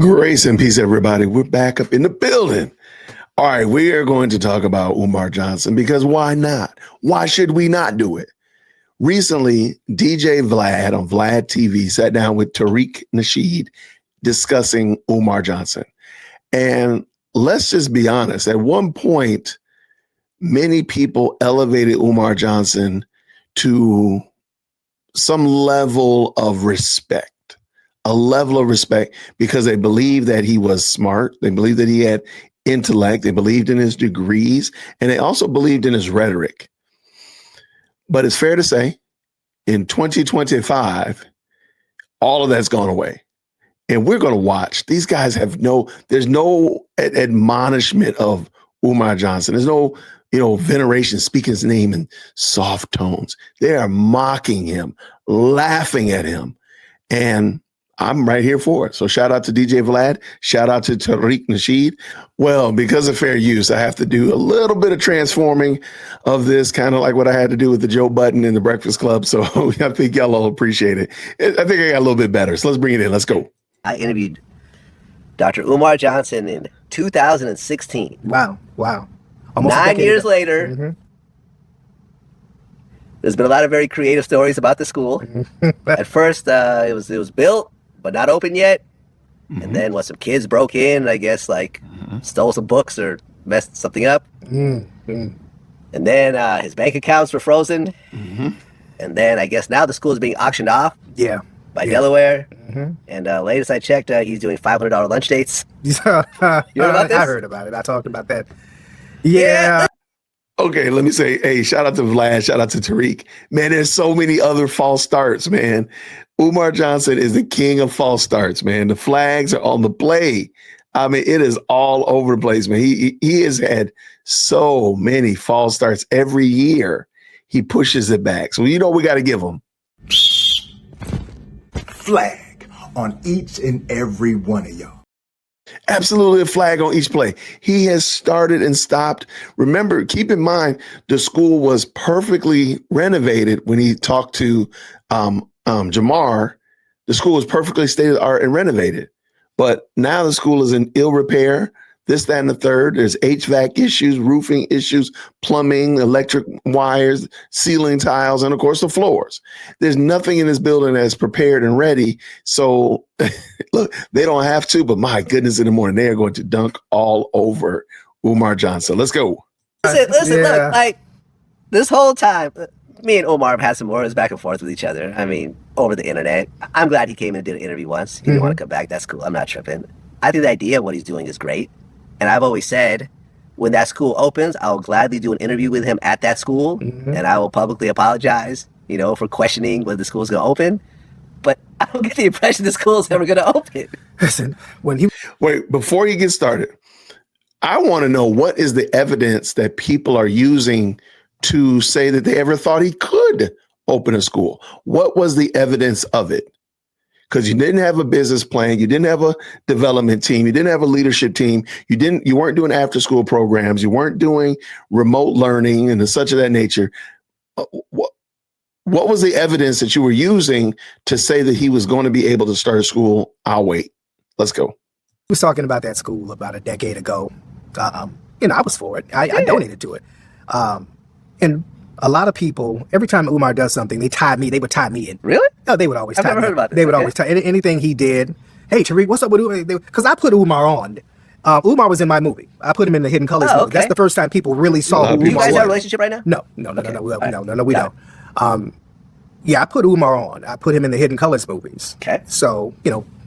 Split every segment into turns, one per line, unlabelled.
Grace and peace, everybody. We're back up in the building. All right, we are going to talk about Umar Johnson because why not? Why should we not do it? Recently, DJ Vlad on Vlad TV sat down with Tariq Nasheed discussing Umar Johnson. And let's just be honest, at one point, many people elevated Umar Johnson to some level of respect. A level of respect because they believed that he was smart. They believed that he had intellect. They believed in his degrees, and they also believed in his rhetoric. But it's fair to say in 2025, all of that's gone away. And we're going to watch. These guys there's no admonishment of Umar Johnson. There's no, veneration, speaking his name in soft tones. They are mocking him, laughing at him. And I'm right here for it. So shout out to DJ Vlad. Shout out to Tariq Nasheed. Well, because of fair use, I have to do a little bit of transforming of this, kind of like what I had to do with the Joe Budden in the Breakfast Club. So I think y'all will appreciate it. I think I got a little bit better. So let's bring it in. Let's go.
I interviewed Dr. Umar Johnson in 2016.
Wow.
Almost 9 years later. Mm-hmm. There's been a lot of very creative stories about the school. At first, it was built, but not open yet. Mm-hmm. And then some kids broke in, I guess, stole some books or messed something up. Mm-hmm. And then his bank accounts were frozen. Mm-hmm. And then I guess now the school is being auctioned off. By Delaware. Mm-hmm. And latest I checked, he's doing $500 lunch dates. You heard about this?
I heard about it. I talked about that. Yeah.
Okay, let me say, hey, shout out to Vlad, shout out to Tariq. Man, there's so many other false starts, man. Umar Johnson is the king of false starts, man. The flags are on the play. I mean, it is all over the place, man. He has had so many false starts every year. He pushes it back. So we got to give him.
Flag on each and every one of y'all.
Absolutely a flag on each play. He has started and stopped. Remember, keep in mind, the school was perfectly renovated when he talked to Jamar. The school was perfectly state of the art and renovated. But now the school is in ill repair. This, that, and the third. There's HVAC issues, roofing issues, plumbing, electric wires, ceiling tiles, and of course the floors. There's nothing in this building that's prepared and ready. So look, they don't have to, but my goodness, in the morning, they are going to dunk all over Umar Johnson. Let's go.
Listen, look, this whole time, me and Umar have had some words back and forth with each other. I mean, over the internet. I'm glad he came and did an interview once. He didn't want to come back. That's cool. I'm not tripping. I think the idea of what he's doing is great. And I've always said, when that school opens, I'll gladly do an interview with him at that school. Mm-hmm. And I will publicly apologize, for questioning whether the school is going to open. But I don't get the impression the school is ever going to open.
Listen,
Wait, before you get started, I want to know what is the evidence that people are using to say that they ever thought he could open a school? What was the evidence of it? Because you didn't have a business plan, you didn't have a development team, you didn't have a leadership team, you weren't doing after school programs, you weren't doing remote learning and such of that nature. What was the evidence that you were using to say that he was going to be able to start a school? I'll wait. Let's go.
I was talking about that school about a decade ago. I was for it. I donated to it. And a lot of people, every time Umar does something, they would tie me in.
Really?
No, they would always tie me in.
I've never heard about this.
They would always tie anything he did. Hey, Tariq, what's up with Umar? Because I put Umar on. Umar was in my movie. I put him in the Hidden Colors movie. That's the first time people really saw who Umar was.
Do you guys have a relationship right now?
No, we don't. I put Umar on. I put him in the Hidden Colors movies.
Okay.
So,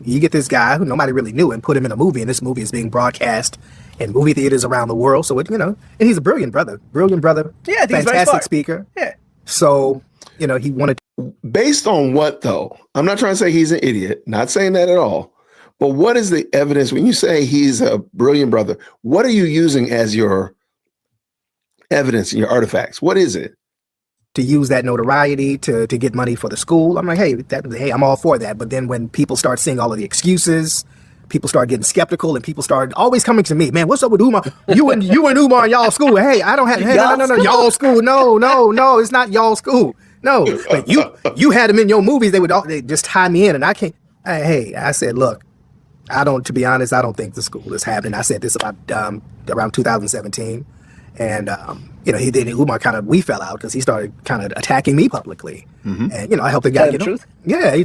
you get this guy who nobody really knew and put him in a movie, and this movie is being broadcast in movie theaters around the world. So, and he's a brilliant brother.
Yeah, I think he's very
fantastic
smart.
speaker.
Yeah.
So, he wanted to.
Based on what, though? I'm not trying to say he's an idiot, not saying that at all. But what is the evidence when you say he's a brilliant brother? What are you using as your evidence and your artifacts? What is it?
To use that notoriety to get money for the school. I'm like, hey, I'm all for that. But then when people start seeing all of the excuses, people start getting skeptical, and people start always coming to me, man, what's up with Umar? You and Umar in y'all school. Hey, I don't have no, y'all school. No, it's not y'all school. No, but you had them in your movies. They just tie me in, and I can't. Hey, I said, look, To be honest, I don't think the school is happening. I said this about around 2017. And, we fell out because he started kind of attacking me publicly. And, I helped the guy
Tell the truth?
Yeah, he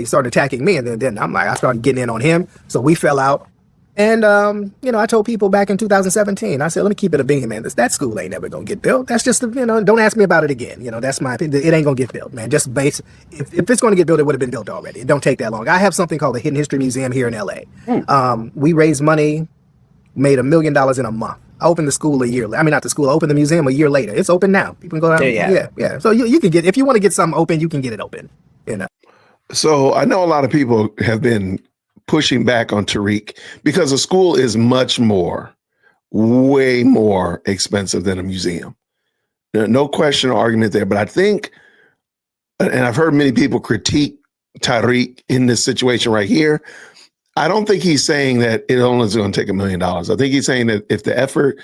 started attacking me. And then I started getting in on him. So we fell out. And, I told people back in 2017, I said, let me keep it a bean, man. That school ain't never going to get built. That's just, don't ask me about it again. That's my opinion. It ain't going to get built, man. If it's going to get built, it would have been built already. It don't take that long. I have something called the Hidden History Museum here in LA. We raised money, made $1 million in a month. I opened the school a year. I mean, not the school. I opened the museum a year later. It's open now. People can go down. Yeah. So you can get, if you want to get something open, you can get it open.
So I know a lot of people have been pushing back on Tariq because a school is way more expensive than a museum. No question or argument there. But I think, and I've heard many people critique Tariq in this situation right here. I don't think he's saying that it only is going to take $1 million. I think he's saying that if the effort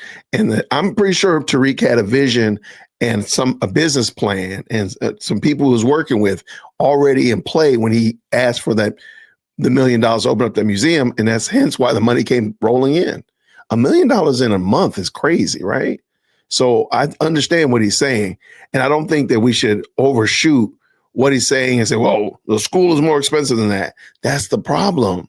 I'm pretty sure Tariq had a vision and a business plan and some people he was working with already in play when he asked for the $1 million to open up the museum. And that's hence why the money came rolling in. $1 million in a month is crazy, right? So I understand what he's saying. And I don't think that we should overshoot what he's saying and say, whoa, the school is more expensive than that. That's the problem.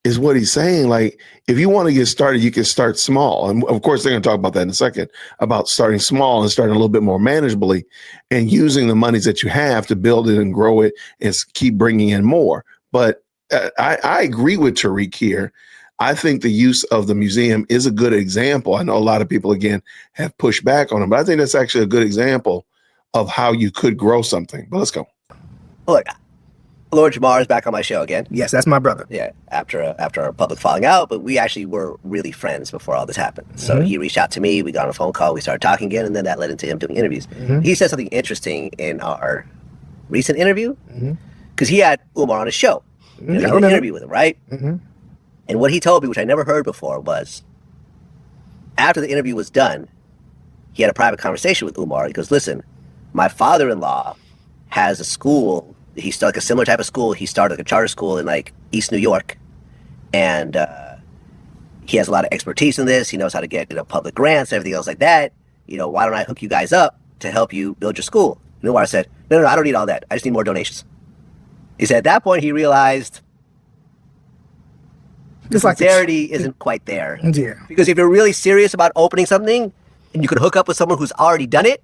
Is what he's saying. Like, if you want to get started, you can start small. And of course, they're going to talk about that in a second, about starting small and starting a little bit more manageably and using the monies that you have to build it and grow it and keep bringing in more. But I agree with Tariq here. I think the use of the museum is a good example. I know a lot of people, again, have pushed back on him, but I think that's actually a good example of how you could grow something. But let's go.
Look, Lord Jamar is back on my show again.
Yes, that's my brother.
Yeah, after our public falling out, but we actually were really friends before all this happened. So he reached out to me, we got on a phone call, we started talking again, and then that led into him doing interviews. He said something interesting in our recent interview, because he had Umar on his show. He did an interview with him, right? And what he told me, which I never heard before, was after the interview was done, he had a private conversation with Umar. He goes, listen, my father-in-law has a school. He started like a similar type of school. He started like a charter school in like East New York. And he has a lot of expertise in this. He knows how to get public grants, everything else like that. Why don't I hook you guys up to help you build your school? And Umar said, no, I don't need all that. I just need more donations. He said at that point he realized the sincerity isn't quite there.
Yeah.
Because if you're really serious about opening something and you could hook up with someone who's already done it,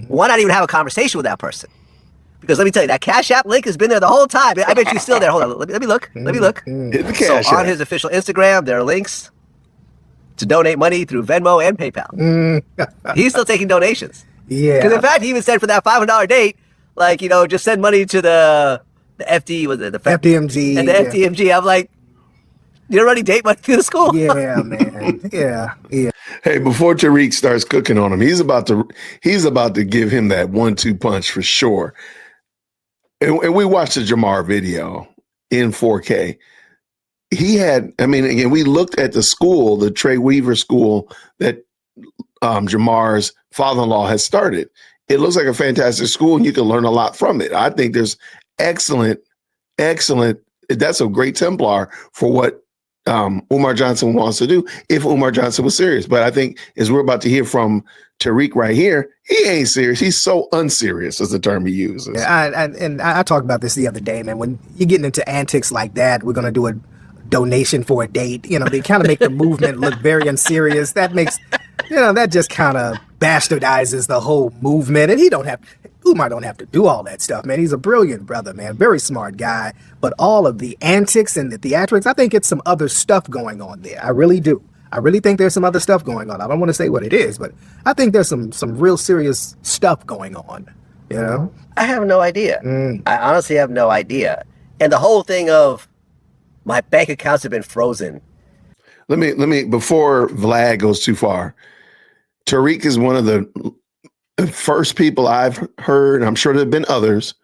why not even have a conversation with that person? Because let me tell you, that Cash App link has been there the whole time. I bet you're still there. Hold on, let me look. Hit
the Cash App.
On his official Instagram, there are links to donate money through Venmo and PayPal. He's still taking donations.
Yeah.
Because in fact, he even said for that $500 date, like, just send money to the FD, was it the
FDMG?
And the FDMG. I'm like, you don't already date money through the school?
Yeah, man. Yeah.
Hey, before Tariq starts cooking on him, he's about to give him that 1-2 punch for sure. And we watched the Jamar video in 4K. Again, we looked at the school, the Trey Weaver school that Jamar's father-in-law has started. It looks like a fantastic school, and you can learn a lot from it. I think there's excellent. That's a great Templar for what Umar Johnson wants to do if Umar Johnson was serious. But I think as we're about to hear from Tariq right here, he ain't serious. He's so unserious is the term he uses.
Yeah, I talked about this the other day, man. When you're getting into antics like that, we're going to do a donation for a date. They kind of make the movement look very unserious. That makes, that just kind of bastardizes the whole movement. And Umar don't have to do all that stuff, man. He's a brilliant brother, man. Very smart guy. But all of the antics and the theatrics, I think it's some other stuff going on there. I really do. I really think there's some other stuff going on. I don't want to say what it is, but I think there's some real serious stuff going on,
I have no idea. I honestly have no idea. And the whole thing of my bank accounts have been frozen.
Let me before Vlad goes too far, Tariq is one of the first people I've heard, I'm sure there have been others,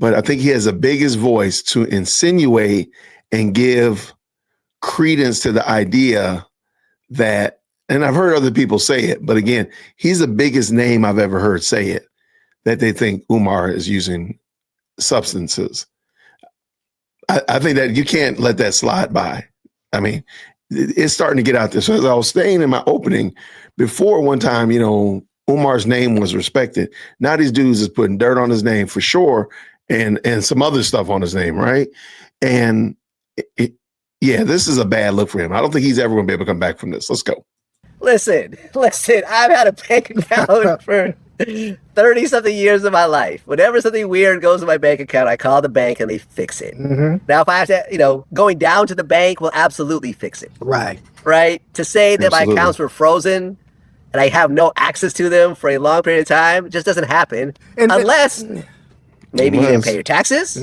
but I think he has the biggest voice to insinuate and give credence to the idea that, and I've heard other people say it, but again, he's the biggest name I've ever heard say it, that they think Umar is using substances. I think that you can't let that slide by. I mean, it's starting to get out there. So as I was saying in my opening, before one time, Umar's name was respected. Now these dudes is putting dirt on his name for sure, and some other stuff on his name, right? And yeah, this is a bad look for him. I don't think he's ever going to be able to come back from this. Let's go.
Listen. I've had a bank account for 30-something years of my life. Whenever something weird goes to my bank account, I call the bank and they fix it.
Mm-hmm.
Now, if I have to, going down to the bank will absolutely fix it.
Right.
Right? To say that
Absolutely.
my accounts were frozen and I have no access to them for a long period of time just doesn't happen unless maybe you didn't pay your taxes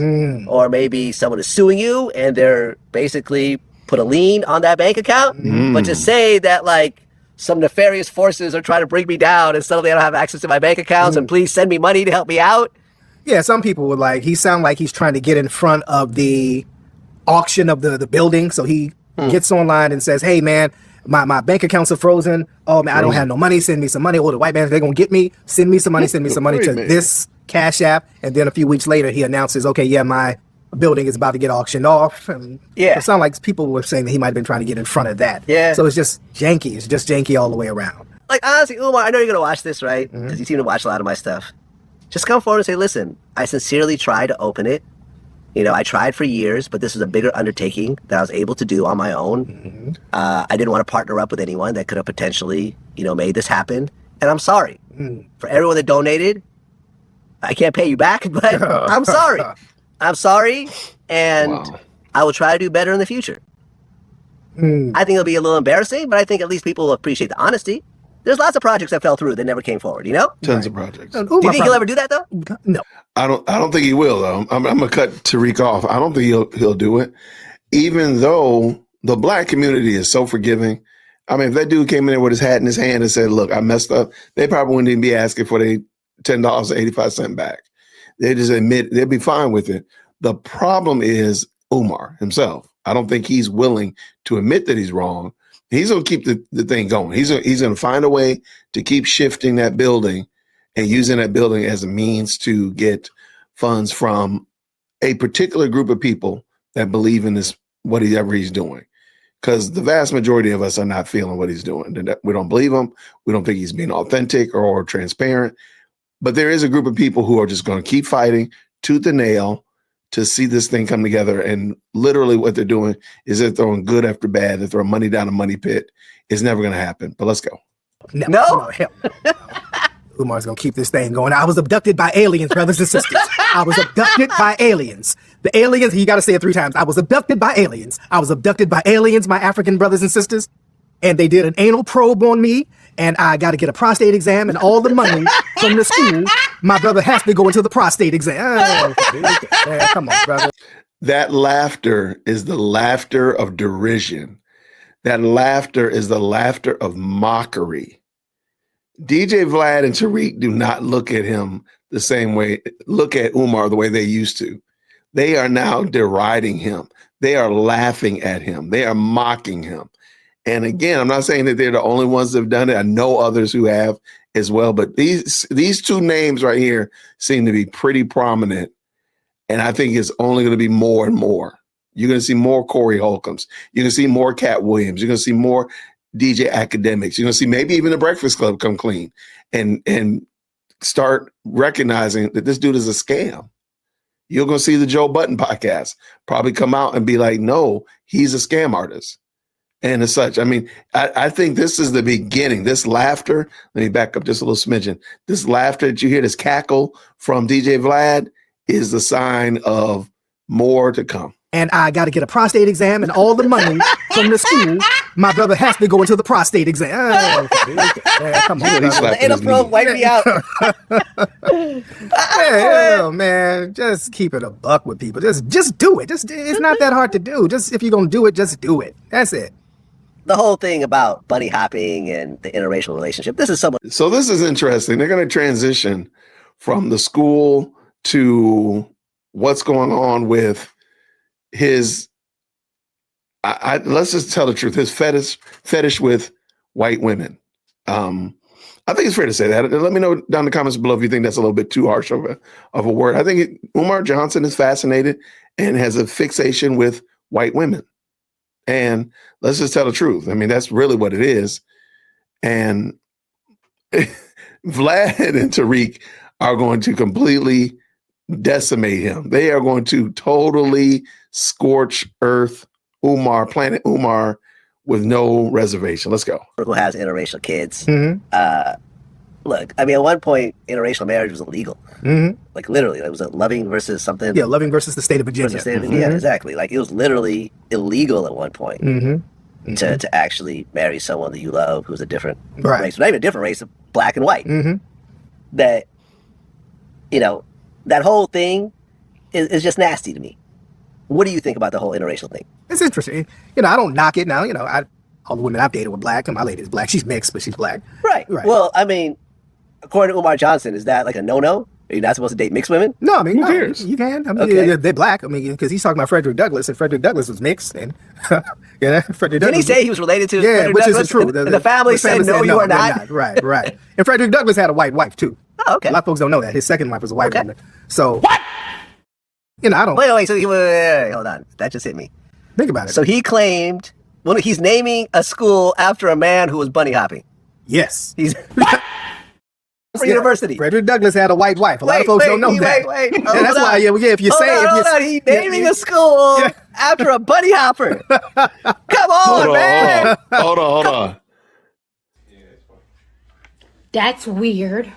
or maybe someone is suing you and they're basically put a lien on that bank account. But to say that some nefarious forces are trying to bring me down and suddenly I don't have access to my bank accounts and please send me money to help me out.
Yeah, some people would he sound like he's trying to get in front of the auction of the building. So he gets online and says, hey man, my bank accounts are frozen. Oh man, I don't have no money. Send me some money. Oh, the white man's, they're going to get me. Send me some money to this Cash App. And then a few weeks later, he announces, okay, yeah, my building is about to get auctioned off. And it sounds like people were saying that he might have been trying to get in front of that.
Yeah.
So it's just janky. It's just janky all the way around.
Honestly, Umar, I know you're going to watch this, right? Because you seem to watch a lot of my stuff. Just come forward and say, listen, I sincerely tried to open it. I tried for years, but this was a bigger undertaking that I was able to do on my own. I didn't want to partner up with anyone that could have potentially, made this happen. And I'm sorry. For everyone that donated, I can't pay you back, but I'm sorry. I'm sorry, and I will try to do better in the future. I think it'll be a little embarrassing, but I think at least people will appreciate the honesty. There's lots of projects that fell through that never came forward,
Tons of projects.
Do you think he'll ever do that, though?
No.
I don't think he will, though. I'm gonna cut Tariq off. I don't think he'll do it, even though the Black community is so forgiving. I mean, if that dude came in there with his hat in his hand and said, "Look, I messed up," they probably wouldn't even be asking for the $10.85 back. They just admit they'd be fine with it. The problem is Umar himself. I don't think he's willing to admit that he's wrong. He's gonna keep the thing going. He's gonna find a way to keep shifting that building and using that building as a means to get funds from a particular group of people that believe in this, whatever he's doing. Because the vast majority of us are not feeling what he's doing. We don't believe him. We don't think he's being authentic or transparent. But there is a group of people who are just going to keep fighting tooth and nail to see this thing come together. And literally what they're doing is they're throwing good after bad. They're throwing money down a money pit. It's never going to happen. But let's go.
No. Umar's going to keep this thing going. I was abducted by aliens, brothers and sisters. I was abducted by aliens. The aliens, you got to say it 3 times. I was abducted by aliens. I was abducted by aliens, my African brothers and sisters. And they did an anal probe on me. And I got to get a prostate exam, and all the money from the school, my brother has to go into the prostate exam. Come on, brother.
That laughter is the laughter of derision. That laughter is the laughter of mockery. DJ Vlad and Tariq do not look at him the same way, look at Umar the way they used to. They are now deriding him. They are laughing at him. They are mocking him. And again, I'm not saying that they're the only ones that have done it. I know others who have as well, but these 2 names right here seem to be pretty prominent. And I think it's only going to be more and more. You're going to see more Corey Holcombs. You're going to see more Cat Williams. You're going to see more DJ Academics. You're going to see maybe even the Breakfast Club come clean and start recognizing that this dude is a scam. You're going to see the Joe Budden podcast probably come out and be like, no, he's a scam artist. And as such, I mean, I think this is the beginning. This laughter, let me back up just a little smidgen. This laughter that you hear, this cackle from DJ Vlad is the sign of more to come.
And I got to get a prostate exam, and all the money from the school, my brother has to go into the prostate exam. Come on,
the anal probe wiped me out.
Man, just keep it a buck with people. Just do it. It's not that hard to do. Just if you're gonna do it, just do it. That's it.
The whole thing about bunny hopping and the interracial relationship.
So this is interesting. They're going to transition from the school to what's going on with his, let's just tell the truth, his fetish with white women. I think it's fair to say that. Let me know down in the comments below if you think that's a little bit too harsh of a word. I think Umar Johnson is fascinated and has a fixation with white women. And let's just tell the truth. I mean, that's really what it is. And Vlad and Tariq are going to completely decimate him. They are going to totally scorch earth planet Umar with no reservation. Let's go.
Who has interracial kids.
Mm-hmm.
Look, I mean, at one point, interracial marriage was illegal.
Mm-hmm.
Like, literally, it was a Loving versus something.
Yeah, Loving versus the state of Virginia.
Versus the state of Indiana, exactly. Like, it was literally illegal at one point to actually marry someone that you love who's a different race. Not even a different race, black and white. That, you know, that whole thing is just nasty to me. What do you think about the whole interracial thing?
It's interesting. You know, I don't knock it now. You know, all the women I've dated were black, and my lady is black. She's mixed, but she's black.
Right. Well, I mean, according to Umar Johnson, is that like a no-no? Are you not supposed to date mixed women?
No, I mean,
who cares?
You can. I mean, they're black. I mean, because he's talking about Frederick Douglass, and Frederick Douglass was mixed. And Frederick
Didn't he say he was related to Frederick
which
Douglass?
is true.
And the family said, no, you are not.
Right. And Frederick Douglass had a white wife, too.
Oh, okay.
A lot of folks don't know that. His second wife was a white woman. So, what? You know, I don't...
Wait, so hold on. That just hit me.
Think about it.
So he claimed, well, he's naming a school after a man who was bunny hopping.
Yes.
He's... For university.
Frederick Douglass had a white wife. A lot of folks don't know that.
Wait.
And that's why, if you say...
He's naming a school after a bunny hopper. Come on, man.
Hold on.
That's weird.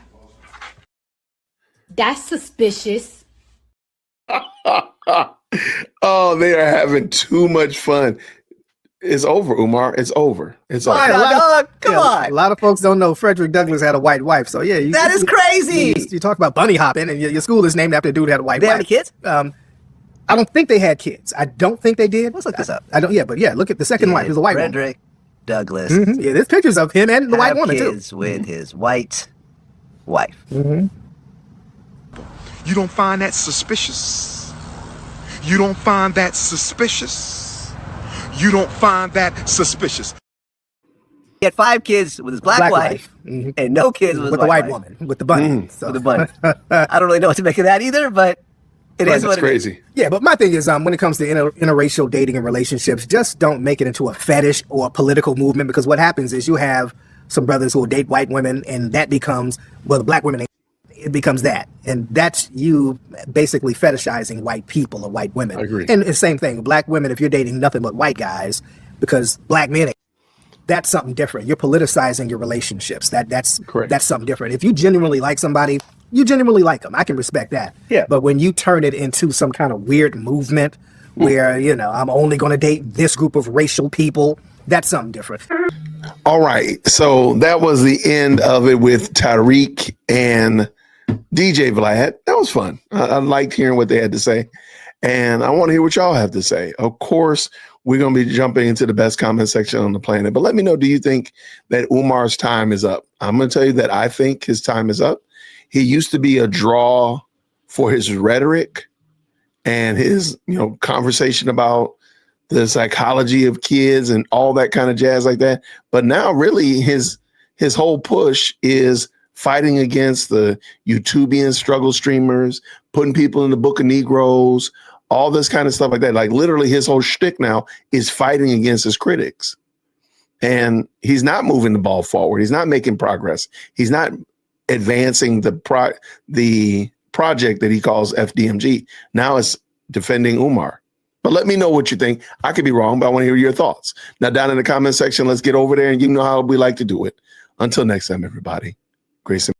That's suspicious.
Oh, they are having too much fun. It's over, Umar. It's over. It's over.
Come on.
A lot of folks don't know Frederick Douglass had a white wife. So, yeah.
That is crazy.
You talk about bunny hopping, and your school is named after a dude who had a white wife.
They have any kids?
I don't think they had kids. I don't think they did.
Let's look this up.
Look at the second wife. It was a white woman.
Frederick Douglass.
Yeah, there's pictures of him and the white woman, too.
Kids with his white wife.
You don't find that suspicious? You don't find that suspicious? You don't find that suspicious?
He had 5 kids with his black wife and no kids with
the white woman, with the bunny.
With the bunny. I don't really know what to make of that either, but it is what
crazy.
It is.
Yeah, but my thing is, when it comes to interracial dating and relationships, just don't make it into a fetish or a political movement, because what happens is you have some brothers who will date white women, and that becomes, well, the black women, it becomes that. And that's you basically fetishizing white people or white women.
I agree.
And the same thing, black women, if you're dating nothing but white guys, because black men, that's something different. You're politicizing your relationships. That's
correct.
That's something different. If you genuinely like somebody, you genuinely like them. I can respect that.
Yeah.
But when you turn it into some kind of weird movement where, I'm only going to date this group of racial people, that's something different.
All right. So that was the end of it with Tariq and DJ Vlad. That was fun. I liked hearing what they had to say. And I want to hear what y'all have to say. Of course, we're going to be jumping into the best comment section on the planet. But let me know, do you think that Umar's time is up? I'm going to tell you that I think his time is up. He used to be a draw for his rhetoric and his, conversation about the psychology of kids and all that kind of jazz like that. But now really his whole push is fighting against the YouTubian struggle streamers, putting people in the book of Negroes, all this kind of stuff like that. Like literally his whole shtick now is fighting against his critics. And he's not moving the ball forward. He's not making progress. He's not advancing the project that he calls FDMG. Now it's defending Umar. But let me know what you think. I could be wrong, but I want to hear your thoughts. Now, down in the comment section, let's get over there, and you know how we like to do it. Until next time, everybody. Grace and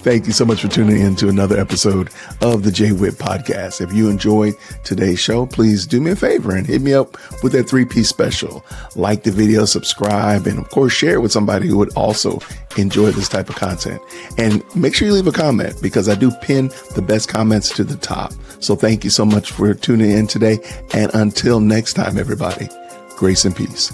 thank you so much for tuning in to another episode of the J Whip Podcast. If you enjoyed today's show, please do me a favor and hit me up with that 3-piece special. Like the video, subscribe, and of course, share it with somebody who would also enjoy this type of content. And make sure you leave a comment, because I do pin the best comments to the top. So thank you so much for tuning in today. And until next time, everybody, grace and peace.